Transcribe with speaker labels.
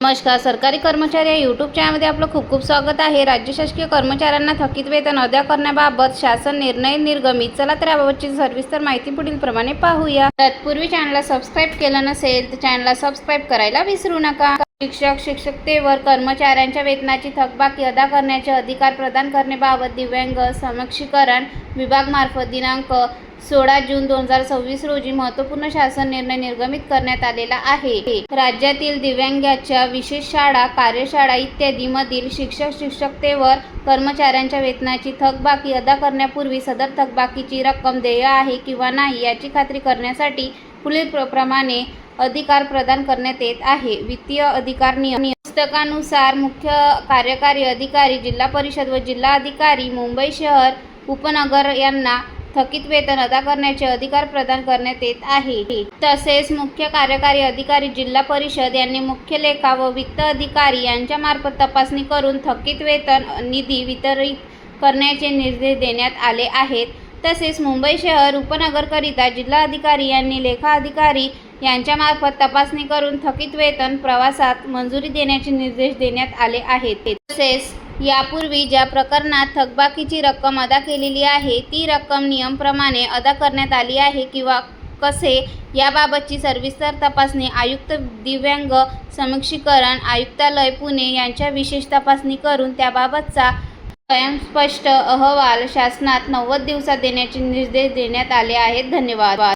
Speaker 1: नमस्कार. सरकारी कर्मचारी या यूट्यूब चॅनलमध्ये आपलं खूप खूप स्वागत आहे. राज्य शासकीय कर्मचाऱ्यांना थकीत वेतन अदा करण्याबाबत शासन निर्णय निर्गमित. चला तर याबाबतची सविस्तर माहिती पुढील प्रमाणे पाहूया. तत्पूर्वी चॅनलला सबस्क्राईब केलं नसेल तर चॅनलला सबस्क्राईब करायला विसरू नका. शिक्षकतेवर कर्मचाऱ्यांच्या वेतनाची थकबाकी अदा करण्याचे अधिकार प्रदान करण्याबाबत दिव्यांग सक्षमीकरण विभागामार्फत दिनांक 16 जून 2026 रोजी महत्त्वपूर्ण शासन निर्णय निर्गमित करण्यात आलेला आहे. राज्यातील दिव्यांगाच्या विशेष शाळा, कार्यशाळा इत्यादी मधील शिक्षकतेवर कर्मचाऱ्यांच्या वेतनाची थकबाकी अदा करण्यापूर्वी सदर थकबाकीची रक्कम देय आहे किंवा नाही याची खात्री करण्यासाठी पुढील प्रमाणे अधिकार प्रदान करण्यात येत आहे. वित्तीय अधिकार नियम पुस्तकानुसार मुख्य कार्यकारी अधिकारी, जिल्हा परिषद व जिल्हा अधिकारी, मुंबई शहर उपनगर यांना थकीत वेतन अदा करण्याचे अधिकार प्रदान करण्यात येत आहे. तसेच मुख्य कार्यकारी अधिकारी, जिल्हा परिषद यांनी मुख्य लेखा व वित्त अधिकारी यांच्यामार्फत तपासणी करून थकीत वेतन निधी वितरित करण्याचे निर्देश देण्यात आले आहेत. तसेच मुंबई शहर उपनगरकरिता जिल्हा अधिकारी यांनी लेखा अधिकारी यांच्यामार्फत तपासणी करून थकीत वेतन प्रवासात मंजुरी देण्याचे निर्देश देण्यात आले आहेत. तसेच यापूर्वी ज्या प्रकरणात थकबाकीची रक्कम अदा केलेली आहे ती रक्कम नियमाप्रमाणे अदा करण्यात आली आहे किंवा कसे याबाबतची सविस्तर तपासणी आयुक्त दिव्यांग सक्षमीकरण आयुक्तालय पुणे यांच्या विशेष तपासणी करून त्याबाबतचा स्वयंस्पष्ट अहवाल शासनात 90 दिवसात देण्याचे निर्देश देण्यात आले आहेत. धन्यवाद.